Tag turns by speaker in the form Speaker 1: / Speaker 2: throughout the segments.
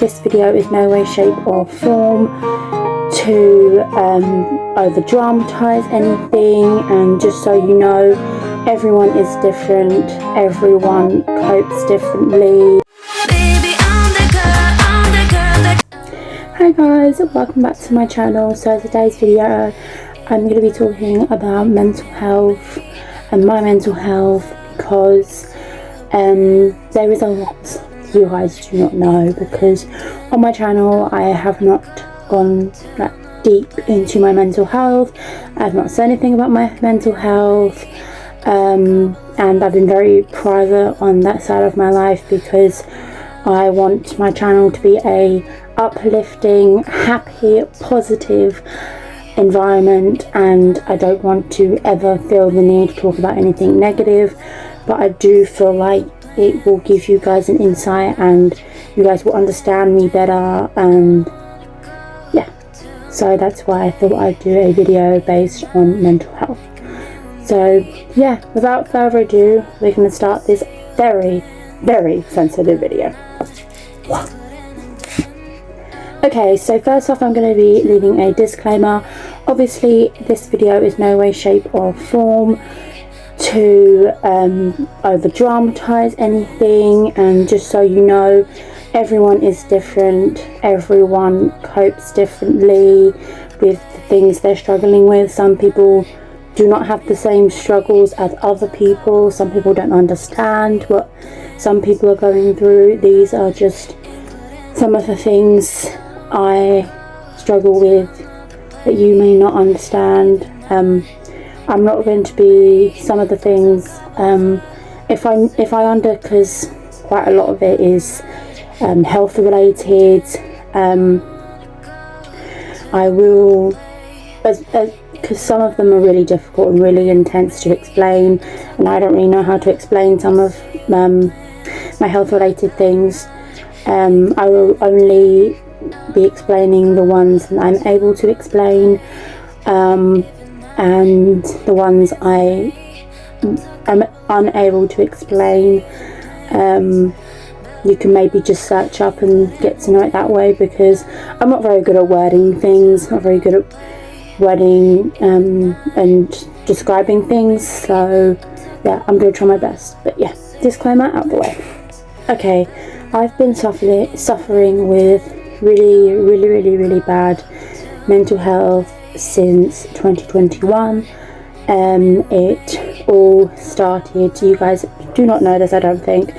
Speaker 1: This video is no way, shape or form to over dramatise anything, and just so you know, everyone is different, everyone copes differently. Hi guys, welcome back to my channel. So today's video I'm going to be talking about mental health and my mental health, because there is a lot you guys do not know, because on my channel I have not gone that deep into my mental health. I have not said anything about my mental health, and I've been very private on that side of my life because I want my channel to be a uplifting, happy, positive environment, and I don't want to ever feel the need to talk about anything negative, but I do feel like it will give you guys an insight and you guys will understand me better, and yeah, so that's why I thought I'd do a video based on mental health. So yeah, without further ado, we're going to start this very, very sensitive video. Okay, so first off I'm going to be leaving a disclaimer. Obviously this video is no way, shape or form to over dramatise anything, and just so you know, everyone is different, everyone copes differently with the things they're struggling with. Some people do not have the same struggles as other people, some people don't understand what some people are going through. These are just some of the things I struggle with that you may not understand. I'm not going to be some of the things because quite a lot of it is health related. I will, because some of them are really difficult and really intense to explain, and I don't really know how to explain some of my health related things. I will only be explaining the ones that I'm able to explain, and the ones I am unable to explain, you can maybe just search up and get to know it that way, because I'm not very good at wording things, not very good at wording and describing things, so yeah, I'm going to try my best. But yeah, disclaimer out the way. Okay, I've been suffering with really bad mental health since 2021. It all started, you guys do not know this I don't think,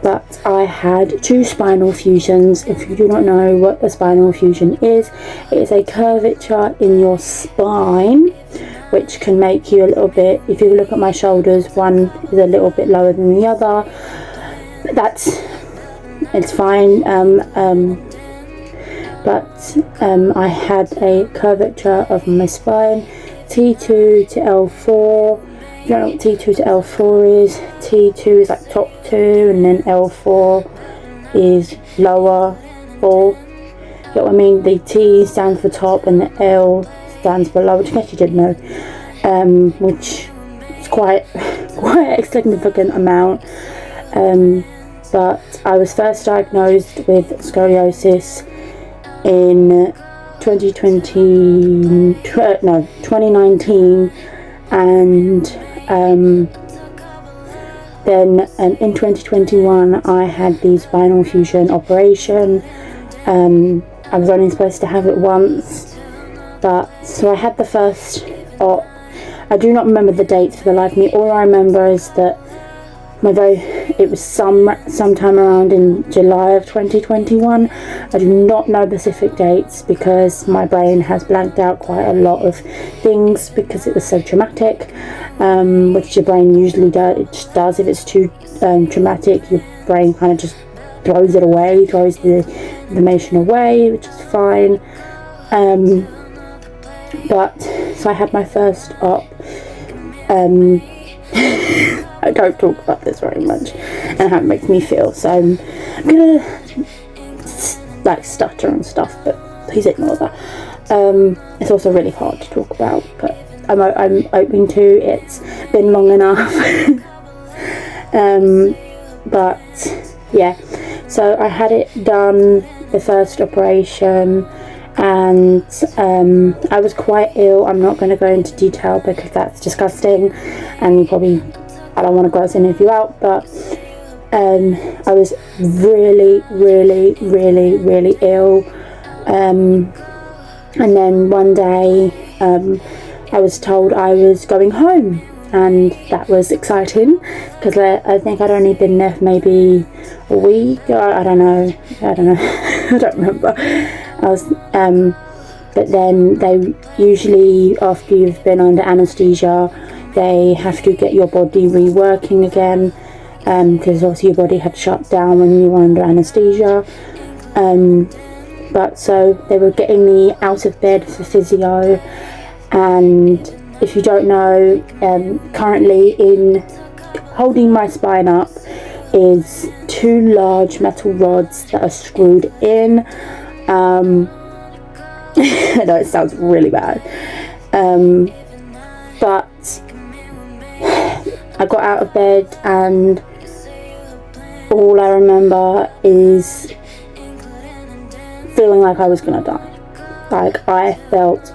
Speaker 1: but I had 2 spinal fusions. If you do not know what a spinal fusion is, it is a curvature in your spine which can make you a little bit, if you look at my shoulders, one is a little bit lower than the other. It's fine, but I had a curvature of my spine, T2 to L4. If you don't know what T2 to L4 is, T2 is like top 2, and then L4 is lower 4. You know what I mean? The T stands for top and the L stands for lower, which I guess you did know, which is quite a significant amount. But I was first diagnosed with scoliosis in 2019, and then in 2021 I had the spinal fusion operation. I was only supposed to have it once, but so I had the first op. I do not remember the dates for the life of me. All I remember is that it was sometime around in July of 2021. I do not know specific dates because my brain has blanked out quite a lot of things because it was so traumatic, which your brain usually does. If it's too traumatic, your brain kind of just throws it away, throws the information away, which is fine. But so I had my first op. I don't talk about this very much and how it makes me feel, so I'm gonna like stutter and stuff, but please ignore that. It's also really hard to talk about, but I'm open to. It's been long enough. But yeah, so I had it done the first operation, and I was quite ill. I'm not going to go into detail because that's disgusting, and I don't want to gross any of you out, but I was really, really, really, really ill, and then one day I was told I was going home, and that was exciting because I think I'd only been there for maybe a week. I don't know. I don't remember. But then they usually, after you've been under anaesthesia, they have to get your body reworking again, because obviously your body had shut down when you were under anaesthesia. But so they were getting me out of bed for physio, and if you don't know, currently in holding my spine up is 2 large metal rods that are screwed in. I know it sounds really bad, but I got out of bed and all I remember is feeling like I was gonna die. Like, I felt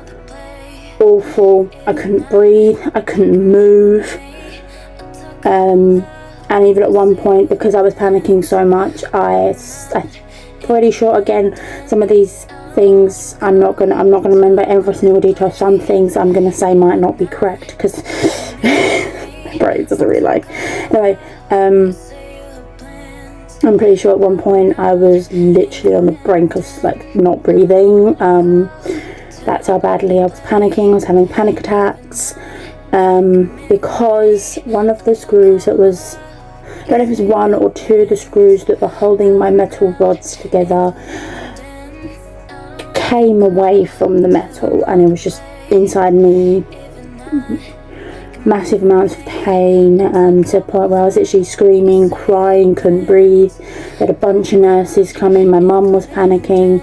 Speaker 1: awful. I couldn't breathe, I couldn't move, and even at one point, because I was panicking so much, I'm pretty sure, again, some of these things I'm not gonna remember every single detail. Some things I'm gonna say might not be correct because my brain doesn't really like. Anyway, I'm pretty sure at one point I was literally on the brink of like not breathing. That's how badly I was panicking. I was having panic attacks, because one of the screws that was, I don't know if it was 1 or 2 of the screws that were holding my metal rods together came away from the metal, and it was just inside me, massive amounts of pain, to the point where I was literally screaming, crying, couldn't breathe. There had a bunch of nurses coming, my mum was panicking,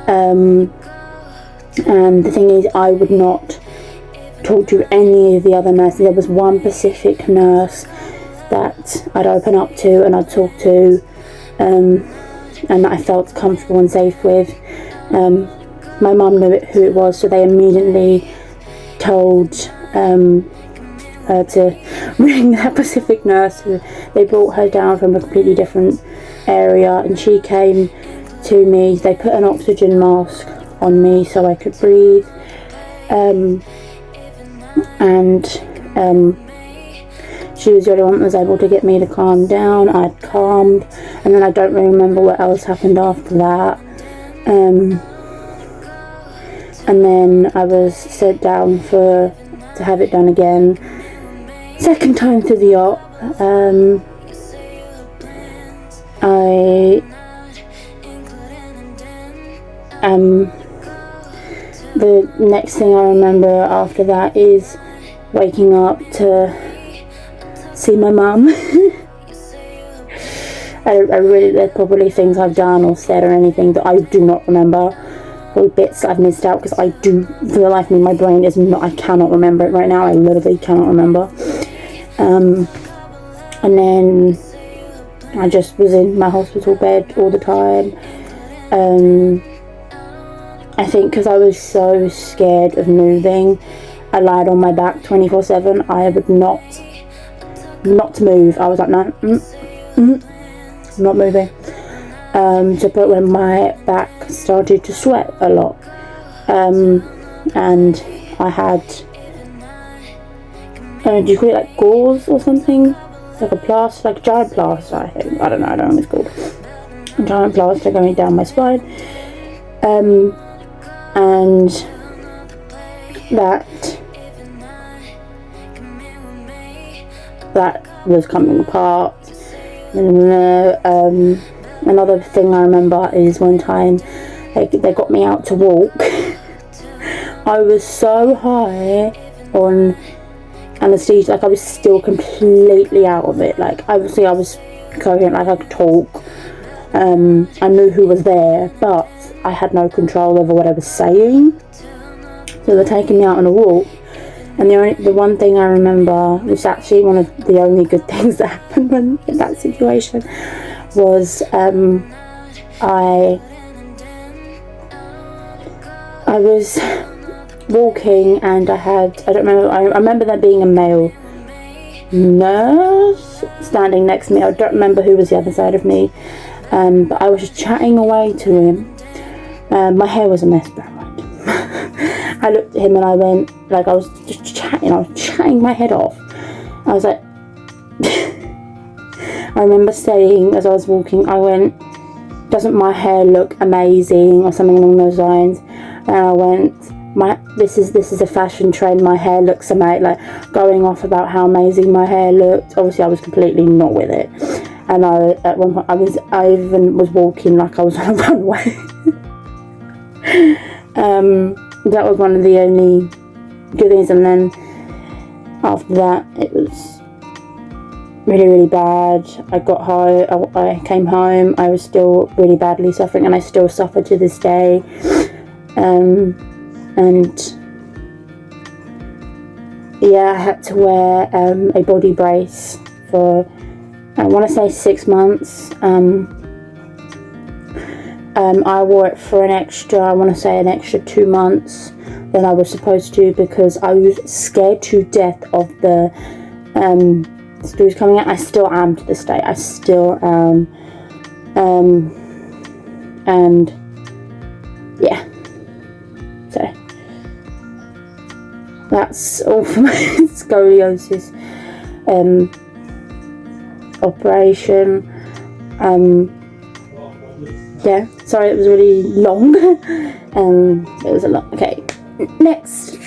Speaker 1: and the thing is, I would not talk to any of the other nurses. There was one specific nurse that I'd open up to and I'd talk to, and that I felt comfortable and safe with. My mum knew who it was, so they immediately told her to ring that specific nurse. They brought her down from a completely different area, and she came to me. They put an oxygen mask on me so I could breathe, and she was the only one that was able to get me to calm down. I'd calmed, and then I don't really remember what else happened after that, and then I was sent down to have it done again, second time to the op. The next thing I remember after that is waking up to see my mum. There's probably things I've done or said or anything that I do not remember, or bits I've missed out, because I do, for the life of me, my brain is not, I cannot remember it right now. I literally cannot remember. And then I just was in my hospital bed all the time. I think because I was so scared of moving, I lied on my back 24/7. I would not move. I was like, no, I'm not moving. To the point when my back started to sweat a lot, and I had, do you call it like gauze or something? Like a plaster, like a giant plaster, I think. I don't know what it's called. A giant plaster going down my spine. And that was coming apart. Another thing I remember is one time they got me out to walk. I was so high on anaesthesia, like I was still completely out of it. Like, obviously I was coherent, like I could talk, I knew who was there, but I had no control over what I was saying. So they're taking me out on a walk, and the one thing I remember, which is actually one of the only good things that happened in that situation, was I I was walking and I remember there being a male nurse standing next to me. I don't remember who was the other side of me, but I was just chatting away to him. My hair was a mess, but I looked at him and I went, like, I was just chatting, I was chatting my head off. I was like, I remember saying as I was walking, I went, doesn't my hair look amazing, or something along those lines? And I went, this is a fashion trend, my hair looks amazing, like going off about how amazing my hair looked. Obviously I was completely not with it, and at one point I even was walking like I was on a runway. That was one of the only good things, and then after that it was really, really bad. I got home, I came home, I was still really badly suffering, and I still suffer to this day. And yeah, I had to wear a body brace for, I want to say 6 months. I wore it for an extra 2 months than I was supposed to, because I was scared to death of the stools coming out. I still am to this day. I still am. And yeah, so that's all for my scoliosis operation. Yeah, sorry it was really long. It was a lot. Okay, next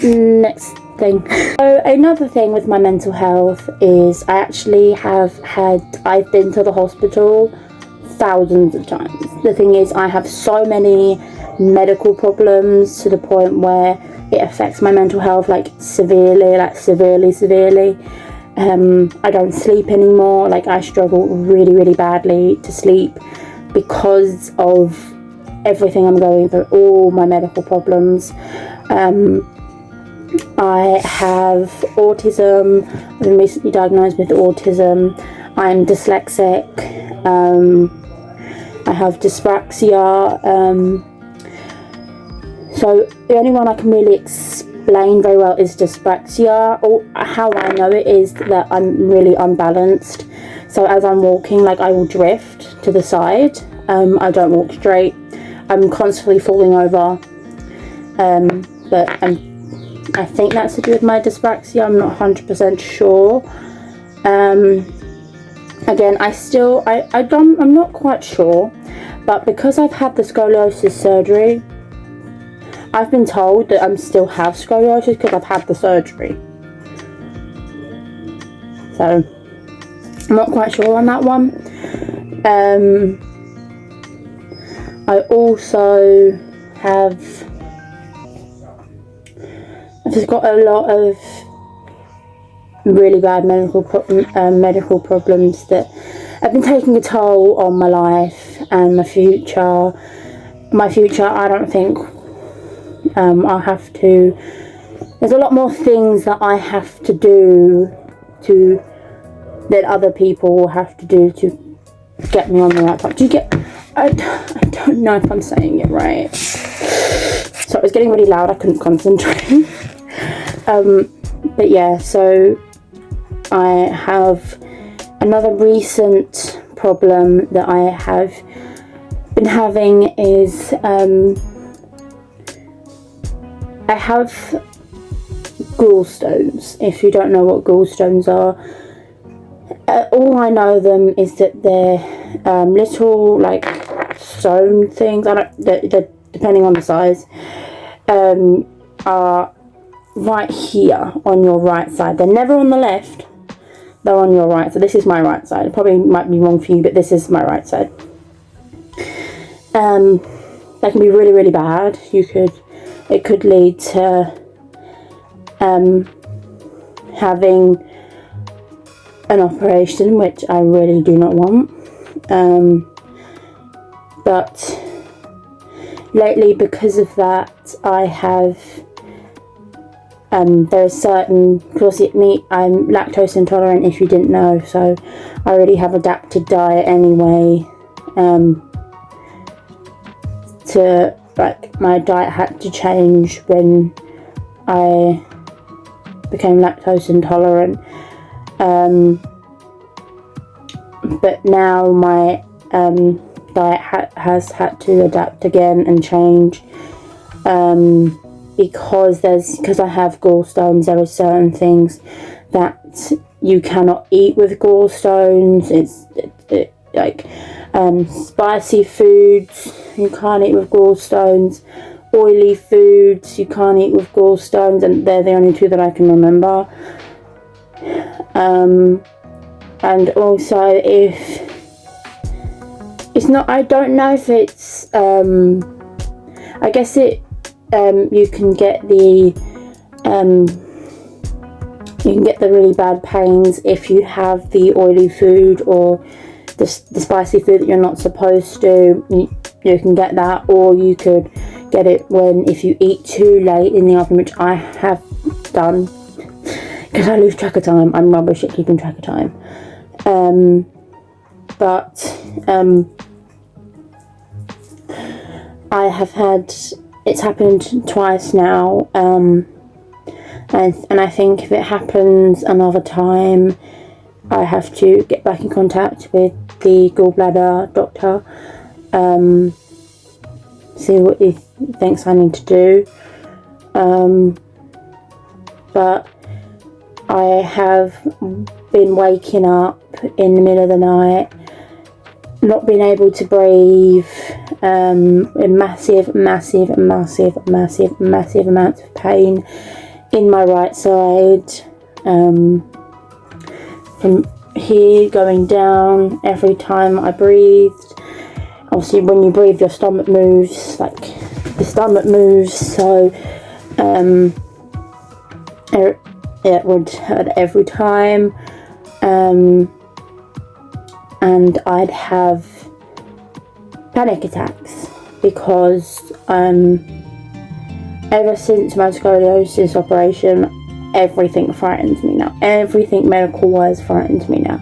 Speaker 1: thing. So another thing with my mental health is I've been to the hospital thousands of times. The thing is, I have so many medical problems to the point where it affects my mental health severely. I don't sleep anymore. Like, I struggle really, really badly to sleep because of everything I'm going through, all my medical problems. I have autism. I've been recently diagnosed with autism. I'm dyslexic. I have dyspraxia. So the only one I can really explain very well is dyspraxia. Or how I know it is that I'm really unbalanced. So as I'm walking, I will drift to the side. I don't walk straight. I'm constantly falling over. But I think that's to do with my dyspraxia. I'm not 100% sure. Again, I'm not quite sure, but because I've had the scoliosis surgery, I've been told that I still have scoliosis because I've had the surgery. So I'm not quite sure on that one. I also have just got a lot of really bad medical problems that have been taking a toll on my life and my future. I don't think I'll have to. There's a lot more things that I have to do that other people will have to do to get me on the right path. I don't know if I'm saying it right. So it was getting really loud. I couldn't concentrate. But yeah, so I have another recent problem that I have been having is I have gallstones. If you don't know what gallstones are, all I know them is that they're little stone things. They're depending on the size. Are right here on your right side. They're never on the left. They're on your right. So this is my right side. It probably might be wrong for you, but this is my right side. That can be really, really bad. It could lead to having an operation, which I really do not want. But lately, because of that, I have there are certain, because I'm lactose intolerant, if you didn't know, so I already have adapted diet anyway. to, like, my diet had to change when I became lactose intolerant. But now my diet has had to adapt again and change, because I have gallstones. There are certain things that you cannot eat with gallstones. It's like spicy foods you can't eat with gallstones, oily foods you can't eat with gallstones, and they're the only two that I can remember. And also, if it's not, I don't know if it's, I guess it, you can get the really bad pains if you have the oily food or the spicy food that you're not supposed to. You can get that, or you could get it if you eat too late in the afternoon, which I have done, because I lose track of time. I'm rubbish at keeping track of time. I have had, it's happened twice now, and I think if it happens another time, I have to get back in contact with the gallbladder doctor, see what he thinks I need to do. But I have been waking up in the middle of the night, not being able to breathe, in massive amounts of pain in my right side, from here going down every time I breathed. Obviously, when you breathe, your stomach moves, so it would hurt every time, and I'd have panic attacks, because ever since my scoliosis operation, everything frightens me now. Everything medical wise frightens me now.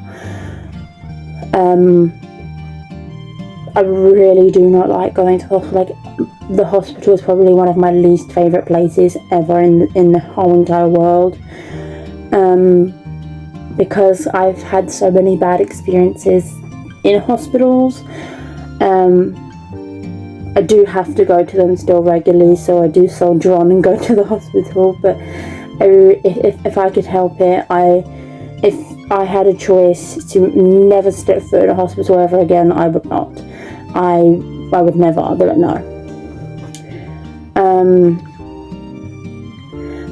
Speaker 1: I really do not like going to the hospital. Like, the hospital is probably one of my least favourite places ever in the whole entire world, because I've had so many bad experiences in hospitals. I do have to go to them still regularly, so I do soldier on and go to the hospital, but if I could help it, if I had a choice to never step foot in a hospital ever again, I would not. I would never, but no.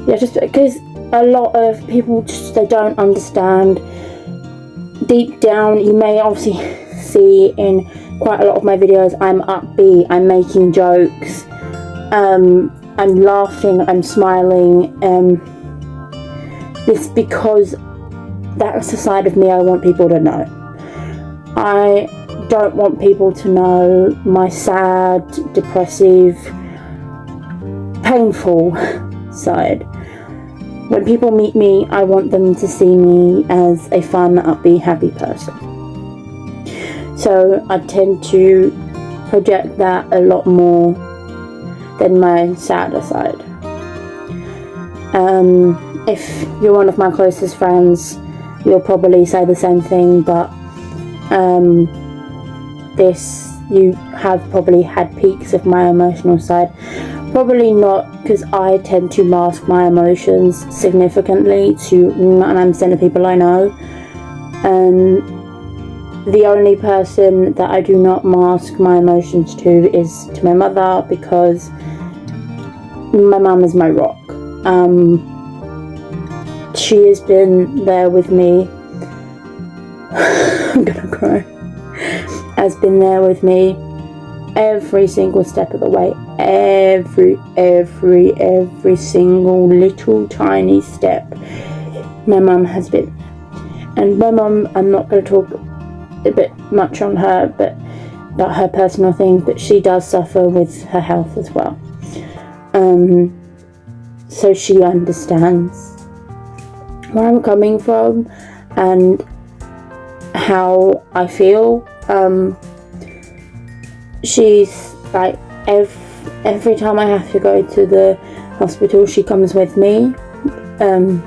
Speaker 1: Yeah, just because a lot of people they don't understand. Deep down, you may obviously see in quite a lot of my videos, I'm upbeat, I'm making jokes, I'm laughing, I'm smiling. It's because that's the side of me I want people to know. I don't want people to know my sad, depressive, painful side. When people meet me, I want them to see me as a fun, upbeat, happy person. So I tend to project that a lot more than my sadder side. If you're one of my closest friends, you'll probably say the same thing, but you have probably had peaks of my emotional side. Probably not, because I tend to mask my emotions significantly to 99% of people I know. The only person that I do not mask my emotions to is to my mother, because my mum is my rock. She has been there with me. I'm gonna cry. Has been there with me every single step of the way. Every single little tiny step. My mum has been. And my mum, I'm not going to talk a bit much on her, but about her personal things, but she does suffer with her health as well. So she understands where I'm coming from and how I feel. She's like every time I have to go to the hospital, she comes with me. And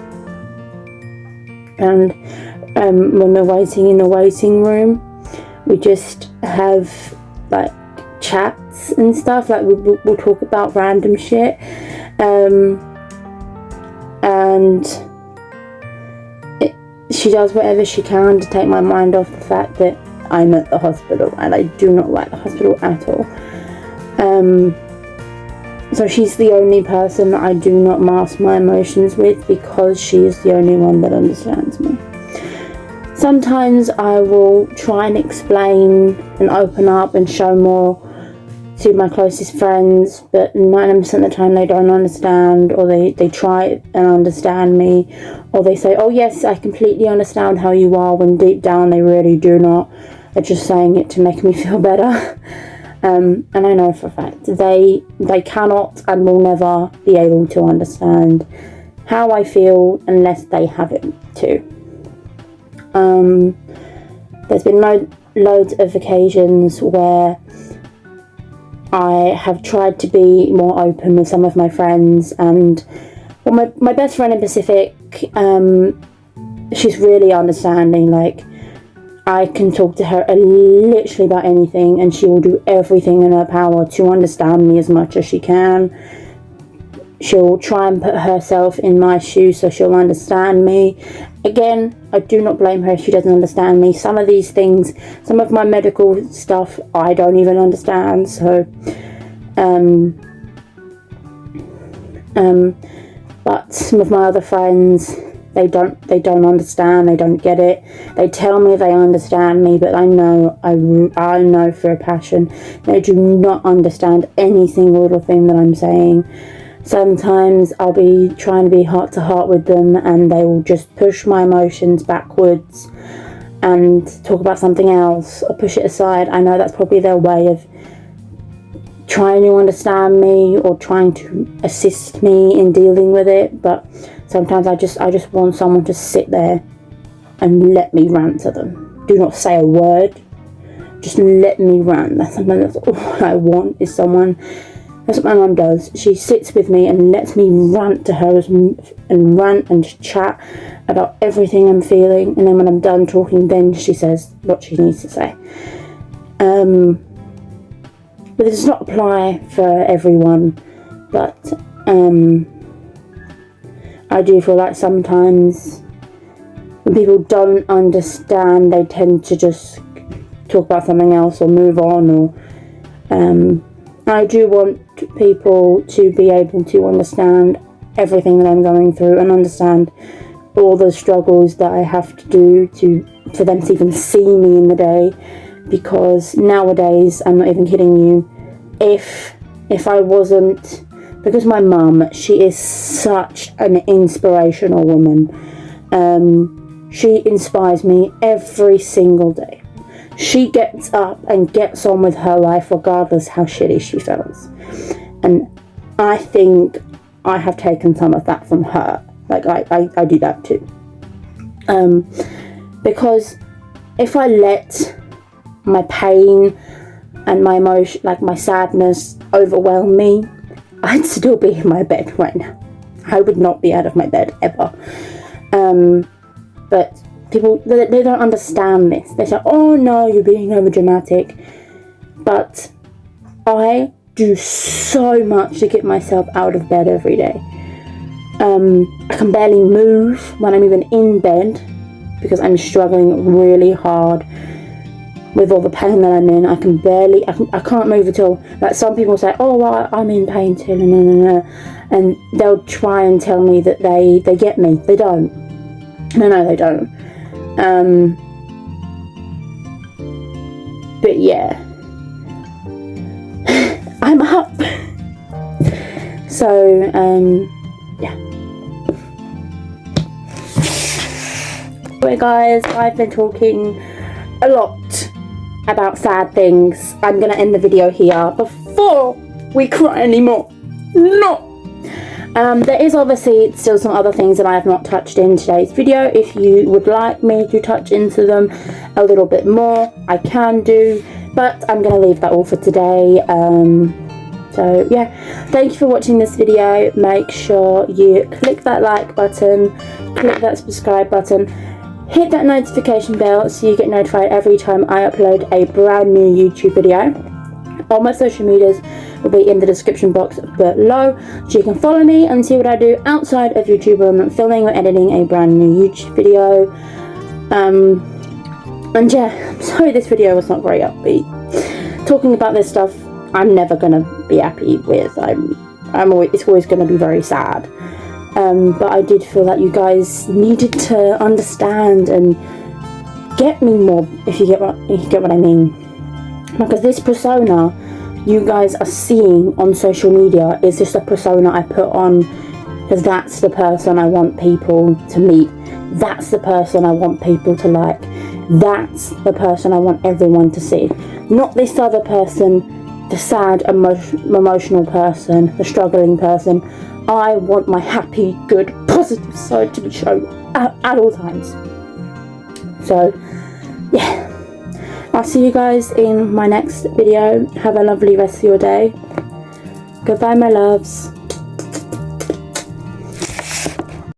Speaker 1: when we're waiting in the waiting room, we just have like chats and stuff. Like we'll talk about random shit. And she does whatever she can to take my mind off the fact that I'm at the hospital, and I do not like the hospital at all. So she's the only person that I do not mask my emotions with, because she is the only one that understands me. Sometimes I will try and explain and open up and show more to my closest friends, but 90% of the time they don't understand, or they try and understand me, or they say, oh yes, I completely understand how you are, when deep down they really do not. They're just saying it to make me feel better. And I know for a fact they cannot and will never be able to understand how I feel unless they have it too. There's been loads of occasions where I have tried to be more open with some of my friends, and well, my best friend in Pacific, she's really understanding. Like, I can talk to her literally about anything, and she will do everything in her power to understand me as much as she can. She'll try and put herself in my shoes so she'll understand me. Again, I do not blame her if she doesn't understand me. Some of these things, some of my medical stuff, I don't even understand. So, but some of my other friends, they don't understand. They don't get it. They tell me they understand me, but I know for a passion they do not understand any single little thing that I'm saying. Sometimes I'll be trying to be heart to heart with them, and they will just push my emotions backwards and talk about something else, or push it aside. I know that's probably their way of trying to understand me or trying to assist me in dealing with it, but sometimes I just want someone to sit there and let me rant to them. Do not say a word, just let me rant. That's all I want, is someone. That's what my mum does. She sits with me and lets me rant to her and rant and chat about everything I'm feeling, and then when I'm done talking, then she says what she needs to say. But it does not apply for everyone, but I do feel like sometimes when people don't understand, they tend to just talk about something else or move on, or I do want people to be able to understand everything that I'm going through, and understand all the struggles that I have to do for them to even see me in the day, because nowadays, I'm not even kidding you, if I wasn't, because my mum, she is such an inspirational woman. She inspires me every single day. She gets up and gets on with her life regardless how shitty she feels. And I think I have taken some of that from her. Like, I do that too. Because if I let my pain and my emotion, like my sadness, overwhelm me, I'd still be in my bed right now. I would not be out of my bed ever. But people, they don't understand this. They say, oh no, you're being over dramatic. But I do so much to get myself out of bed every day. I can barely move when I'm even in bed, because I'm struggling really hard with all the pain that I'm in. I can't move at all. Like, some people say, oh well, I'm in pain too, and they'll try and tell me that they get me. They don't. No, they don't. But yeah, I'm up. So yeah. Anyway guys, I've been talking a lot about sad things. I'm gonna end the video here before we cry anymore. No! There is obviously still some other things that I have not touched in today's video. If you would like me to touch into them a little bit more, I can do, but I'm going to leave that all for today. So yeah, thank you for watching this video. Make sure you click that like button, click that subscribe button, hit that notification bell so you get notified every time I upload a brand new YouTube video. All my social medias will be in the description box below, so you can follow me and see what I do outside of YouTube when I'm filming or editing a brand new YouTube video. And yeah, I'm sorry this video was not very upbeat. Talking about this stuff I'm never gonna be happy with. It's always gonna be very sad. But I did feel that you guys needed to understand and get me more, if you get what I mean. Because this persona you guys are seeing on social media is just a persona I put on because that's the person I want people to meet. That's the person I want people to like. That's the person I want everyone to see. Not this other person, the sad, emotional person, the struggling person. I want my happy, good, positive side to be shown at all times. So, yeah. I'll see you guys in my next video. Have a lovely rest of your day. Goodbye, my loves.